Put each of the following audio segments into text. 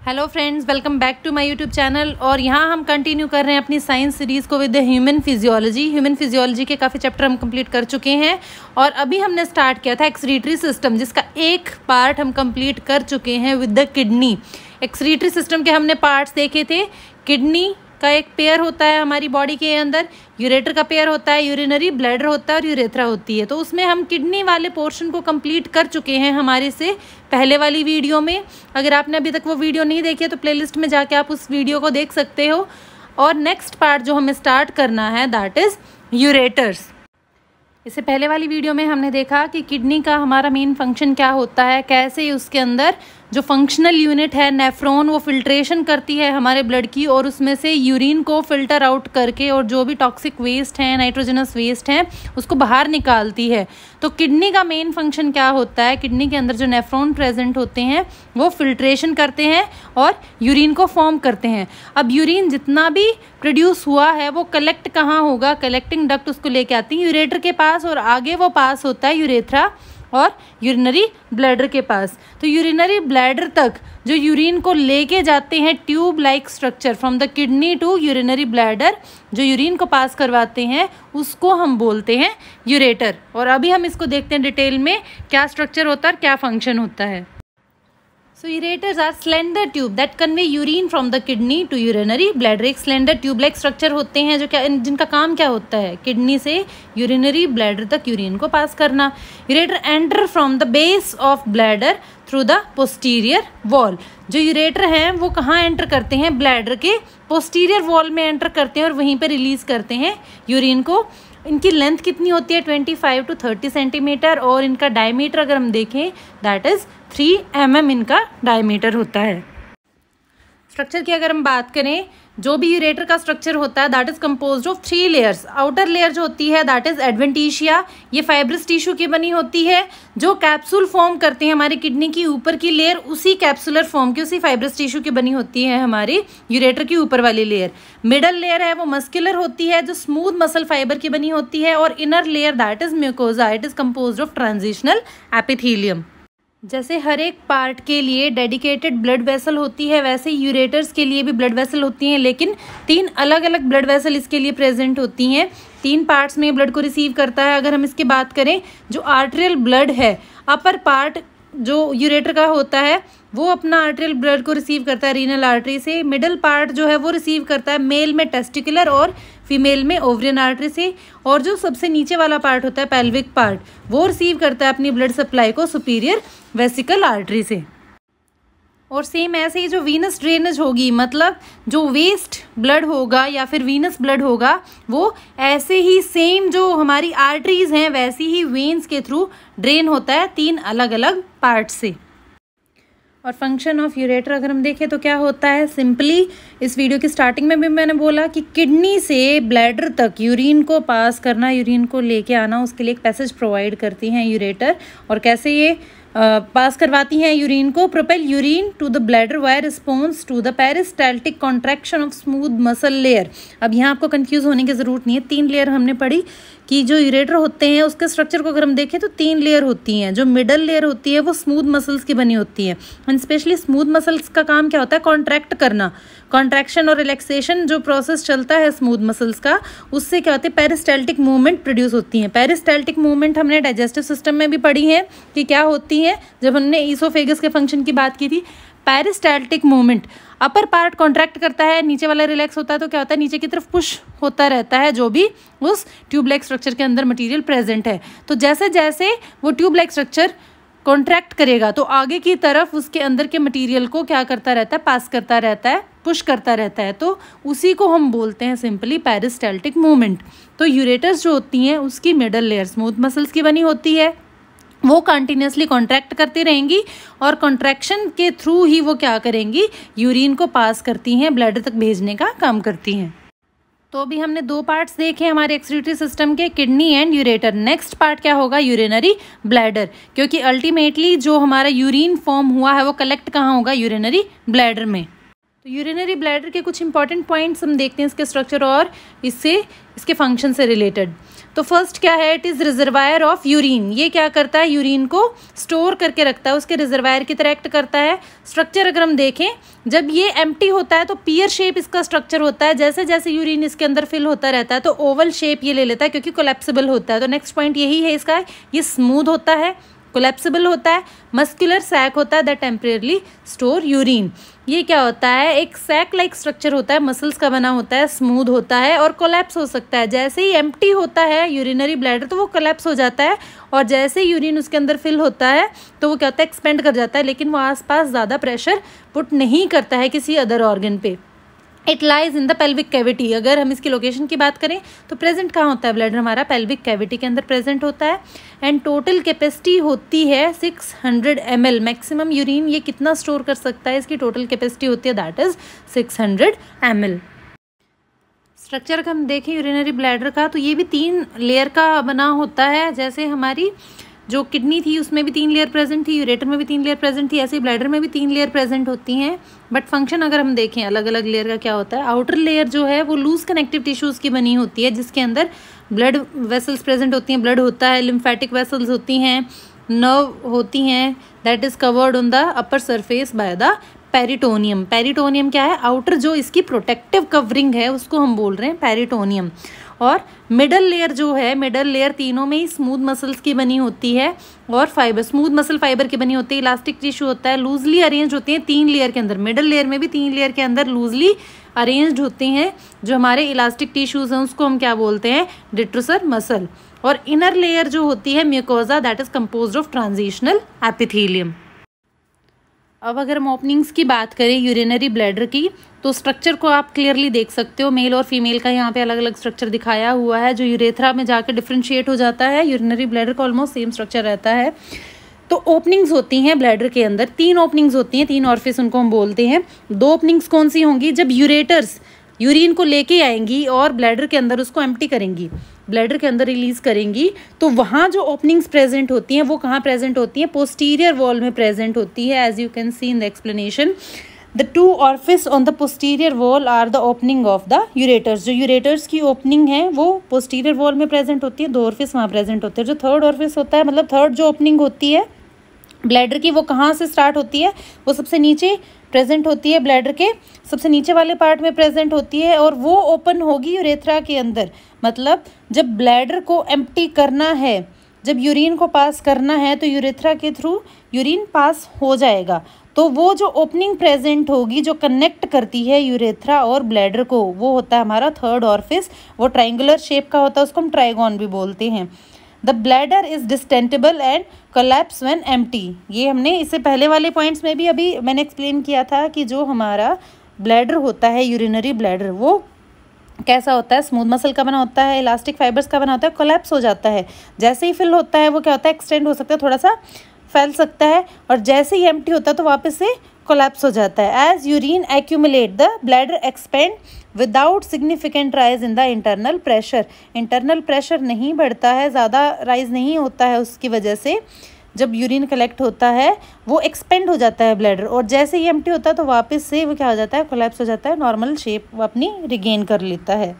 Hello friends, welcome back to my YouTube channel. और यहाँ हम कंटिन्यू कर रहे हैं अपनी साइंस सीरीज़ को विद द ह्यूमन फिजियोलॉजी के काफ़ी चैप्टर हम कंप्लीट कर चुके हैं। और अभी हमने स्टार्ट किया था एक्सक्रीटरी सिस्टम, जिसका एक पार्ट हम कंप्लीट कर चुके हैं with the kidney. Excretory system के हमने पार्ट्स देखे थे। किडनी का एक पेयर होता है हमारी बॉडी के अंदर, यूरेटर का पेयर होता है, यूरिनरी ब्लैडर होता है और यूरेथ्रा होती है। तो उसमें हम किडनी वाले पोर्शन को कंप्लीट कर चुके हैं हमारे से पहले वाली वीडियो में। अगर आपने अभी तक वो वीडियो नहीं देखी है तो प्लेलिस्ट में जाके आप उस वीडियो को देख सकते हो। और नेक्स्ट पार्ट जो हमें स्टार्ट करना है दैट इज़ यूरेटर्स। इससे पहले वाली वीडियो में हमने देखा कि किडनी का हमारा मेन फंक्शन क्या होता है, कैसे उसके अंदर जो फंक्शनल यूनिट है नेफ्रॉन वो फिल्ट्रेशन करती है हमारे ब्लड की और उसमें से यूरिन को फिल्टर आउट करके और जो भी टॉक्सिक वेस्ट हैं, नाइट्रोजनस वेस्ट हैं, उसको बाहर निकालती है। तो किडनी का मेन फंक्शन क्या होता है, किडनी के अंदर जो नेफ्रॉन प्रेजेंट होते हैं वो फिल्ट्रेशन करते हैं और यूरिन को फॉर्म करते हैं। अब यूरिन जितना भी प्रोड्यूस हुआ है वो कलेक्ट कहाँ होगा, कलेक्टिंग डक्ट उसको लेके आती है यूरेटर के पास और आगे वो पास होता है यूरेथ्रा और यूरिनरी ब्लैडर के पास। तो यूरिनरी ब्लैडर तक जो यूरिन को लेके जाते हैं tube like structure from the kidney to urinary bladder, जो यूरिन को पास करवाते हैं उसको हम बोलते हैं यूरेटर। और अभी हम इसको देखते हैं डिटेल में क्या स्ट्रक्चर होता है और क्या फंक्शन होता है। So ureters are slender tube that convey urine from the kidney to urinary bladder। एक slender tube like structure होते हैं जो क्या जिनका काम क्या होता है, किडनी से यूरिनरी ब्लैडर तक यूरिन को पास करना। Ureter enter from the base of bladder through the posterior wall. जो यूरेटर हैं वो कहाँ एंटर करते हैं, ब्लैडर के पोस्टीरियर वॉल में एंटर करते हैं और वहीं पर रिलीज करते हैं यूरिन को। इनकी लेंथ कितनी होती है 25 to 30 सेंटीमीटर और इनका डायमीटर अगर हम देखें दैट इज़ 3 mm इनका डायमीटर होता है। स्ट्रक्चर की अगर हम बात करें, जो भी यूरेटर का स्ट्रक्चर होता है that is composed of 3 layers. Outer layer जो होती है दैट इज एडवेंटिशिया, ये फाइब्रस टिश्यू की बनी होती है जो कैप्सूल फॉर्म करते हैं हमारी किडनी की। ऊपर की लेयर उसी कैप्सुलर फॉर्म की, उसी फाइब्रस टिश्यू की बनी होती है हमारी यूरेटर की ऊपर वाली लेयर। मिडल लेयर है वो मस्कुलर होती है जो स्मूथ मसल फाइबर की बनी होती है। और inner layer that is mucosa, it is composed of transitional epithelium. जैसे हर एक पार्ट के लिए डेडिकेटेड ब्लड वेसल होती है वैसे यूरेटर्स के लिए भी ब्लड वेसल होती हैं, लेकिन 3 अलग अलग ब्लड वेसल इसके लिए प्रेजेंट होती हैं। 3 पार्ट्स में ब्लड को रिसीव करता है। अगर हम इसकी बात करें, जो आर्टेरियल ब्लड है, अपर पार्ट जो यूरेटर का होता है वो अपना आर्टेरियल ब्लड को रिसीव करता है रीनल आर्टरी से। मिडल पार्ट जो है वो रिसीव करता है मेल में टेस्टिकुलर और फीमेल में ओवरियन आर्टरी से। और जो सबसे नीचे वाला पार्ट होता है पेल्विक पार्ट, वो रिसीव करता है अपनी ब्लड सप्लाई को सुपीरियर वेसिकल आर्टरी से। और सेम ऐसे ही जो वीनस ड्रेनेज होगी, मतलब जो वेस्ट ब्लड होगा या फिर वीनस ब्लड होगा, वो ऐसे ही सेम जो हमारी आर्टरीज हैं वैसी ही वेन्स के थ्रू ड्रेन होता है 3 अलग अलग पार्ट से। और फंक्शन ऑफ यूरेटर अगर हम देखें तो क्या होता है, सिंपली इस वीडियो की स्टार्टिंग में भी मैंने बोला कि किडनी से ब्लैडर तक यूरिन को पास करना, यूरिन को लेके आना, उसके लिए एक पैसेज प्रोवाइड करती हैं यूरेटर। और कैसे ये पास करवाती हैं यूरिन को, propel urine to the bladder via response to the peristaltic contraction of smooth muscle layer. अब यहाँ आपको कंफ्यूज होने की ज़रूरत नहीं है। 3 लेयर हमने पढ़ी कि जो यूरेटर होते हैं उसके स्ट्रक्चर को अगर हम देखें तो 3 लेयर होती हैं। जो मिडल लेयर होती है वो स्मूथ मसल्स की बनी होती है। एंड स्पेशली स्मूथ मसल्स का काम क्या होता है, कॉन्ट्रैक्ट करना। कॉन्ट्रैक्शन और रिलैक्सेशन जो प्रोसेस चलता है स्मूथ मसल्स का, उससे क्या होता है, पेरिस्टाल्टिक मूवमेंट प्रोड्यूस होती हैं। पेरिस्टाल्टिक मूवमेंट हमने डाइजेस्टिव सिस्टम में भी पढ़ी है कि क्या होती है, जब हमने ईसोफेगस के फंक्शन की बात की थी। Peristaltic movement, upper part contract करता है, नीचे वाला रिलैक्स होता है, तो क्या होता है, नीचे की तरफ पुश होता रहता है जो भी उस ट्यूब लाइक स्ट्रक्चर के अंदर मटेरियल प्रेजेंट है। तो जैसे जैसे वो ट्यूब लाइक स्ट्रक्चर कॉन्ट्रैक्ट करेगा तो आगे की तरफ उसके अंदर के मटेरियल को क्या करता रहता है, पास करता रहता है, पुश करता रहता है। तो उसी को हम बोलते हैं सिंपली पेरिस्टाल्टिक मूवमेंट। तो यूरेटर्स जो होती हैं उसकी मिडल लेयर स्मूथ मसल्स की बनी होती है, वो कंटिन्यूसली कॉन्ट्रैक्ट करती रहेंगी और कॉन्ट्रैक्शन के थ्रू ही वो क्या करेंगी, यूरिन को पास करती हैं, ब्लैडर तक भेजने का काम करती हैं। तो अभी हमने 2 पार्ट्स देखे हमारे एक्सक्रीटरी सिस्टम के, kidney and ureter. Next part क्या होगा, यूरिनरी ब्लैडर, क्योंकि अल्टीमेटली जो हमारा यूरिन फॉर्म हुआ है वो कलेक्ट कहाँ होगा, यूरिनरी ब्लैडर में। तो यूरिनरी ब्लैडर के कुछ इंपॉर्टेंट पॉइंट्स हम देखते हैं इसके स्ट्रक्चर और इसके फंक्शन से रिलेटेड। तो फर्स्ट क्या है, it is reservoir of urine. ये क्या करता है, यूरिन को स्टोर करके रखता है, उसके रिजर्वायर की तरह एक्ट करता है। स्ट्रक्चर अगर हम देखें जब ये एम्प्टी होता है तो पियर शेप इसका स्ट्रक्चर होता है, जैसे जैसे यूरिन इसके अंदर फिल होता रहता है तो ओवल शेप ये ले लेता है क्योंकि कोलैप्सिबल होता है। तो नेक्स्ट पॉइंट यही है इसका, ये स्मूथ होता है, कोलैप्सिबल होता है, मस्कुलर सैक होता है दैट टेम्परेरली स्टोर यूरिन। ये क्या होता है, एक सैक लाइक स्ट्रक्चर होता है, मसल्स का बना होता है, स्मूथ होता है और कोलैप्स हो सकता है। जैसे ही एम्प्टी होता है यूरिनरी ब्लैडर तो वो कोलैप्स हो जाता है, और जैसे ही यूरिन उसके अंदर फिल होता है तो वो क्या होता है, एक्सपेंड कर जाता है, लेकिन वो आसपास ज़्यादा प्रेशर पुट नहीं करता है किसी अदर ऑर्गन पे। It lies in the pelvic cavity. अगर हम इसकी लोकेशन की बात करें तो प्रेजेंट कहाँ होता है ब्लैडर हमारा, पेल्विक कैविटी के अंदर प्रेजेंट होता है। एंड टोटल कैपेसिटी होती है 600 ml। मैक्सिमम यूरिन ये कितना स्टोर कर सकता है, इसकी टोटल कैपेसिटी होती है दैट इज 600 ml। स्ट्रक्चर का हम देखें यूरिनरी ब्लैडर का तो ये भी 3 लेयर का बना होता है। जैसे हमारी जो किडनी थी उसमें भी 3 लेयर प्रेजेंट थी, यूरेटर में भी 3 लेयर प्रेजेंट थी, ऐसे ही ब्लैडर में भी 3 लेयर प्रेजेंट होती हैं। बट फंक्शन अगर हम देखें अलग अलग लेयर का क्या होता है, आउटर लेयर जो है वो लूज कनेक्टिव टिश्यूज़ की बनी होती है जिसके अंदर ब्लड वेसल्स प्रेजेंट होती हैं, ब्लड होता है, लिम्फेटिक वेसल्स होती हैं, नर्व होती हैं, that is covered on the upper surface by the peritoneum. Peritoneum क्या है, आउटर जो इसकी प्रोटेक्टिव कवरिंग है उसको हम बोल रहे हैं पेरिटोनियम। और मिडल लेयर जो है, मिडल लेयर तीनों में ही स्मूथ मसल्स की बनी होती है और फाइबर, स्मूथ मसल फाइबर की बनी होती है, इलास्टिक टिश्यू होता है, लूजली अरेंज होती हैं 3 लेयर के अंदर। मिडल लेयर में भी 3 लेयर के अंदर लूजली अरेंज्ड होते हैं जो हमारे इलास्टिक टिश्यूज हैं, उसको हम क्या बोलते हैं, डिट्रोसर मसल। और इनर लेयर जो होती है mucosa, that is composed of transitional epithelium. अब अगर हम ओपनिंग्स की बात करें यूरिनरी ब्लैडर की तो स्ट्रक्चर को आप क्लियरली देख सकते हो, मेल और फीमेल का यहाँ पे अलग अलग स्ट्रक्चर दिखाया हुआ है जो यूरेथ्रा में जाकर डिफ्रेंशिएट हो जाता है। यूरिनरी ब्लैडर का ऑलमोस्ट सेम स्ट्रक्चर रहता है। तो ओपनिंग्स होती हैं ब्लैडर के अंदर, 3 ओपनिंग्स होती हैं, 3 ऑरिफिस उनको हम बोलते हैं। 2 ओपनिंग्स कौन सी होंगी, जब यूरेटर्स यूरिन को लेके आएंगी और ब्लैडर के अंदर उसको एम्प्टी करेंगी, ब्लैडर के अंदर रिलीज करेंगी, तो वहाँ जो ओपनिंग्स प्रेजेंट होती हैं वो कहाँ प्रेजेंट होती हैं, पोस्टीरियर वॉल में प्रेजेंट होती है। As you can see in the explanation, the 2 orifice on the posterior wall are the opening of the ureters. जो यूरेटर्स की ओपनिंग है वो पोस्टीरियर वॉल में प्रेजेंट होती है, 2 ऑरिफिस वहाँ प्रेजेंट होते हैं। जो 3rd ऑरिफिस होता है, मतलब 3rd जो ओपनिंग होती है ब्लैडर की, वो कहाँ से स्टार्ट होती है, वो सबसे नीचे प्रेजेंट होती है, ब्लैडर के सबसे नीचे वाले पार्ट में प्रेजेंट होती है और वो ओपन होगी यूरेथ्रा के अंदर। मतलब जब ब्लैडर को एम्प्टी करना है, जब यूरिन को पास करना है तो यूरेथ्रा के थ्रू यूरिन पास हो जाएगा। तो वो जो ओपनिंग प्रेजेंट होगी जो कनेक्ट करती है यूरेथ्रा और ब्लैडर को, वो होता है हमारा 3rd ऑरिफिस। वो ट्राइंगुलर शेप का होता है, उसको हम ट्राइगोन भी बोलते हैं। The bladder is distensible and collapse when empty. ये हमने इससे पहले वाले पॉइंट्स में भी अभी मैंने एक्सप्लेन किया था कि जो हमारा ब्लैडर होता है यूरिनरी ब्लैडर वो कैसा होता है, स्मूथ मसल का बना होता है, इलास्टिक फाइबर्स का बना होता है, कोलैप्स हो जाता है। जैसे ही फिल होता है वो क्या होता है, एक्सटेंड हो सकता है, थोड़ा सा फैल सकता है, और जैसे ही एम्प्टी होता है तो वापस से कोलैप्स हो जाता है। As urine accumulate the bladder expand without significant rise in the internal pressure. Internal pressure नहीं बढ़ता है, ज़्यादा राइज नहीं होता है, उसकी वजह से जब यूरिन कलेक्ट होता है वो एक्सपेंड हो जाता है ब्लैडर, और जैसे ही एम्प्टी होता है तो वापस से वो क्या हो जाता है, कोलैप्स हो जाता है, नॉर्मल शेप वो अपनी रिगेन कर लेता है।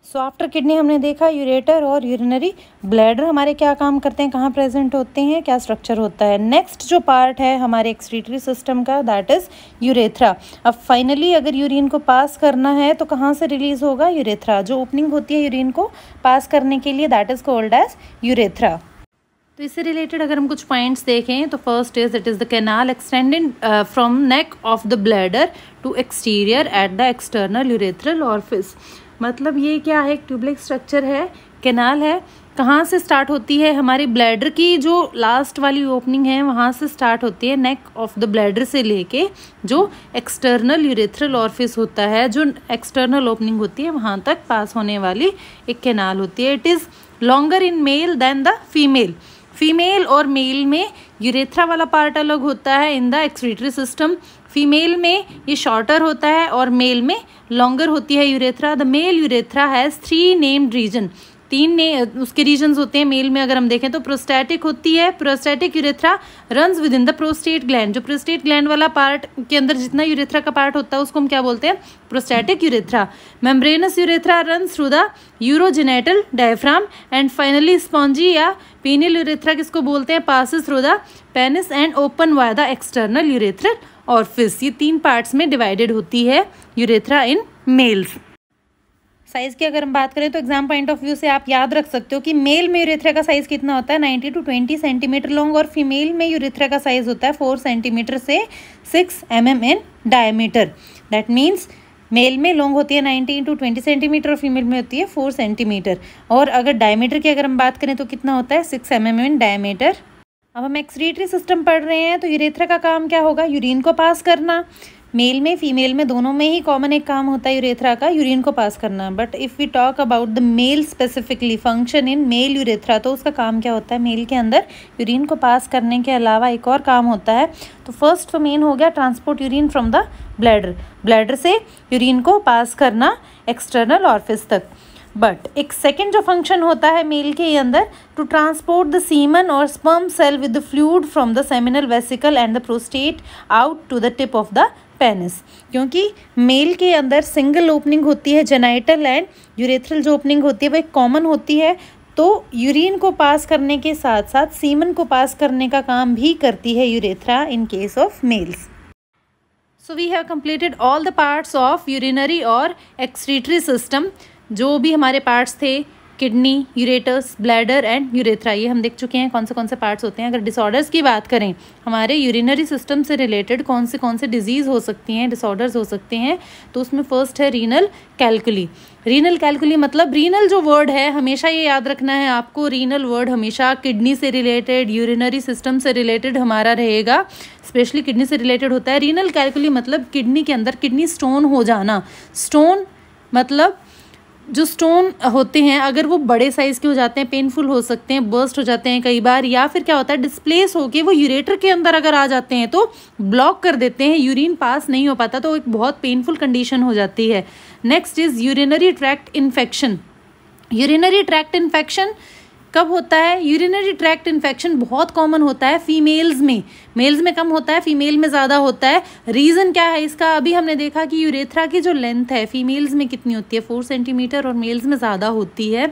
सो आफ्टर किडनी हमने देखा यूरेटर और यूरिनरी ब्लैडर हमारे क्या काम करते हैं, कहाँ प्रेजेंट होते हैं, क्या स्ट्रक्चर होता है। नेक्स्ट जो पार्ट है हमारे एक्सक्रीटरी सिस्टम का, दैट इज़ यूरेथ्रा। अब फाइनली अगर यूरिन को पास करना है तो कहाँ से रिलीज होगा, यूरेथ्रा। जो ओपनिंग होती है यूरिन को पास करने के लिए, that is called as urethra. तो इससे रिलेटेड अगर हम कुछ पॉइंट्स देखें तो first is it is the canal extended from neck of the bladder to exterior at the external urethral orifice. मतलब ये क्या है, एक ट्यूबलाइक स्ट्रक्चर है, कैनाल है, कहाँ से स्टार्ट होती है, हमारी ब्लैडर की जो लास्ट वाली ओपनिंग है वहाँ से स्टार्ट होती है, नेक ऑफ द ब्लैडर से लेके जो एक्सटर्नल यूरेथ्रल ऑरिफिस होता है, जो एक्सटर्नल ओपनिंग होती है वहाँ तक पास होने वाली एक कैनाल होती है। It is longer in male than the female. Female और मेल में यूरेथ्रा वाला पार्ट अलग होता है in the excretory system. Female में ये शॉर्टर होता है और मेल में लॉन्गर होती है urethra. The male urethra has 3 named region. 3 उसके रीजन्स होते हैं। मेल में अगर हम देखें तो प्रोस्टैटिक होती है, prostatic urethra runs with in the prostate gland. जो प्रोस्टेट ग्लैंड वाला पार्ट के अंदर जितना यूरेथ्रा का पार्ट होता है उसको हम क्या बोलते हैं, prostatic urethra. Membranous urethra runs through the urogenital diaphragm and finally spongy या पीनियल यूरेथ्रा किसको बोलते हैं, passes through the penis and open via the external urethral orifice, ये 3 पार्ट्स में डिवाइडेड होती है यूरेथ्रा इन मेल्स। साइज़ की अगर हम बात करें तो एग्जाम पॉइंट ऑफ व्यू से आप याद रख सकते हो कि मेल में यूरेथ्रा का साइज़ कितना होता है 90 to 20 सेंटीमीटर लॉन्ग, और फीमेल में यूरेथ्रा का साइज़ होता है 4 सेंटीमीटर से 6 mm in diameter. That means male में लॉन्ग होती है 90 to 20 सेंटीमीटर और फीमेल में होती है 4 सेंटीमीटर। और अगर डायमीटर की अगर हम बात करें तो कितना होता है 6 mm इन डायमीटर। अब हम एक्सक्रीटरी सिस्टम पढ़ रहे हैं, तो यूरेथ्रा का काम क्या होगा, यूरिन को पास करना। मेल में फीमेल में दोनों में ही कॉमन एक काम होता है यूरेथ्रा का, यूरिन को पास करना। But if we talk about the male specifically function in male urethra, तो उसका काम क्या होता है, मेल के अंदर यूरिन को पास करने के अलावा एक और काम होता है। तो फर्स्ट तो मेन हो गया transport urine from the bladder, bladder से यूरिन को पास करना एक्सटर्नल ऑरिफिस तक। बट एक सेकेंड जो फंक्शन होता है मेल के अंदर, टू ट्रांसपोर्ट द सीमन और sperm cell with the fluid from the seminal vesicle and the prostate out to the tip of the penis. क्योंकि मेल के अंदर सिंगल ओपनिंग होती है जेनाइटल एंड यूरेथ्रल जो ओपनिंग होती है वो एक कॉमन होती है, तो यूरिन को पास करने के साथ साथ सीमन को पास करने का काम भी करती है urethra in case of males. So we have completed all the parts of urinary और एक्सक्रीटरी सिस्टम। जो भी हमारे पार्ट्स थे, kidney, ureters, bladder and urethra, ये हम देख चुके हैं कौन से पार्ट्स होते हैं। अगर डिसऑर्डर्स की बात करें, हमारे यूरिनरी सिस्टम से रिलेटेड कौन से डिजीज़ हो सकती हैं, डिसऑर्डर्स हो सकते हैं, तो उसमें फर्स्ट है रीनल कैलकुली। रीनल कैलकुली मतलब रीनल जो वर्ड है, हमेशा ये याद रखना है आपको, रीनल वर्ड हमेशा किडनी से रिलेटेड, यूरिनरी सिस्टम से रिलेटेड हमारा रहेगा, स्पेशली किडनी से रिलेटेड होता है। रीनल कैलकुली मतलब किडनी के अंदर किडनी स्टोन हो जाना। स्टोन मतलब जो स्टोन होते हैं अगर वो बड़े साइज़ के हो जाते हैं, पेनफुल हो सकते हैं, बर्स्ट हो जाते हैं कई बार, या फिर क्या होता है डिस्प्लेस होके वो यूरेटर के अंदर अगर आ जाते हैं तो ब्लॉक कर देते हैं, यूरिन पास नहीं हो पाता, तो एक बहुत पेनफुल कंडीशन हो जाती है। Next is urinary tract infection. Urinary tract infection कब होता है, यूरिनरी ट्रैक्ट इन्फेक्शन बहुत कॉमन होता है फीमेल्स में, मेल्स में कम होता है, फीमेल में ज़्यादा होता है। रीज़न क्या है इसका, अभी हमने देखा कि यूरेथ्रा की जो लेंथ है फीमेल्स में कितनी होती है 4 सेंटीमीटर और मेल्स में ज़्यादा होती है।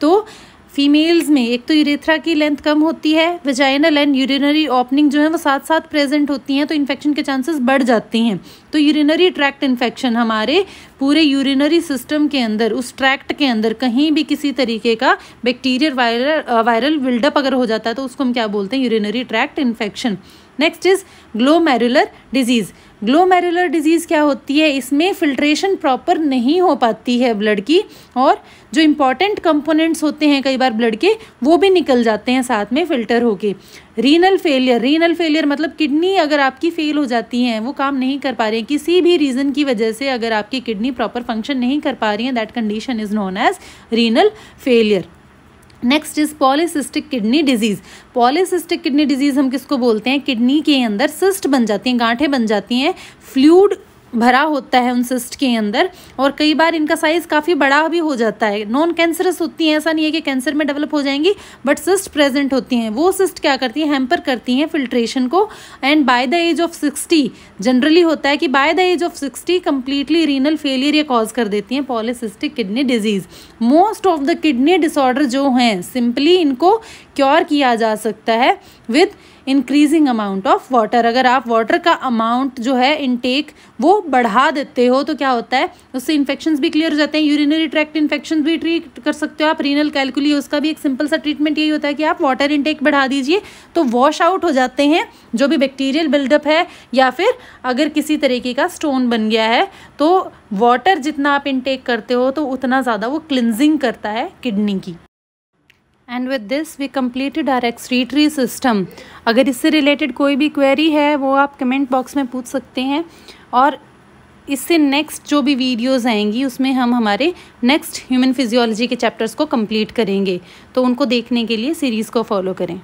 तो फीमेल्स में एक तो यूरेथ्रा की लेंथ कम होती है, वेजाइनल एंड यूरिनरी ओपनिंग जो है वो साथ साथ प्रेजेंट होती हैं, तो इन्फेक्शन के चांसेस बढ़ जाते हैं। तो यूरिनरी ट्रैक्ट इन्फेक्शन हमारे पूरे यूरिनरी सिस्टम के अंदर, उस ट्रैक्ट के अंदर कहीं भी किसी तरीके का बैक्टीरियल वायरल बिल्डअप अगर हो जाता है तो उसको हम क्या बोलते हैं, urinary tract infection. Next is glomerular disease. Glomerular disease क्या होती है, इसमें फिल्ट्रेशन प्रॉपर नहीं हो पाती है ब्लड की, और जो इम्पॉर्टेंट कंपोनेंट्स होते हैं कई बार ब्लड के वो भी निकल जाते हैं साथ में फिल्टर होके। रीनल फेलियर, रीनल फेलियर मतलब किडनी अगर आपकी फेल हो जाती हैं, वो काम नहीं कर पा रही हैं किसी भी रीज़न की वजह से, अगर आपकी किडनी प्रॉपर फंक्शन नहीं कर पा रही है, that condition is known as renal failure. Next is polycystic kidney disease. Polycystic kidney disease हम किसको बोलते हैं, किडनी के अंदर सिस्ट बन जाती हैं, गांठें बन जाती हैं, फ्लूइड भरा होता है उन सिस्ट के अंदर, और कई बार इनका साइज़ काफ़ी बड़ा भी हो जाता है। नॉन कैंसरस होती हैं, ऐसा नहीं है कि कैंसर में डेवलप हो जाएंगी, बट सिस्ट प्रेजेंट होती हैं। वो सिस्ट क्या करती हैं, हैम्पर करती हैं फिल्ट्रेशन को, and by the age of 60 generally होता है कि by the age of 60 completely renal failure ये कॉज कर देती हैं polycystic kidney disease. Most of the kidney disorder जो हैं सिंपली इनको क्योर किया जा सकता है with increasing amount of water. अगर आप वाटर का अमाउंट जो है इनटेक वो बढ़ा देते हो तो क्या होता है, उससे इन्फेक्शंस भी क्लियर हो जाते हैं। यूरिनरी ट्रैक्ट इन्फेक्शन भी ट्रीट कर सकते हो आप। रीनल कैलकुली, उसका भी एक सिंपल सा ट्रीटमेंट यही होता है कि आप वाटर इनटेक बढ़ा दीजिए, तो वॉश आउट हो जाते हैं जो भी बैक्टीरियल बिल्डअप है, या फिर अगर किसी तरीके का स्टोन बन गया है तो वाटर जितना आप इनटेक करते हो तो उतना ज़्यादा वो क्लिनजिंग करता है किडनी की। And with this we completed our excretory system. अगर इससे रिलेटेड कोई भी क्वेरी है वो आप कमेंट बॉक्स में पूछ सकते हैं, और इससे नेक्स्ट जो भी वीडियोस आएंगी उसमें हम हमारे नेक्स्ट ह्यूमन फिजियोलॉजी के चैप्टर्स को कंप्लीट करेंगे, तो उनको देखने के लिए सीरीज़ को फॉलो करें।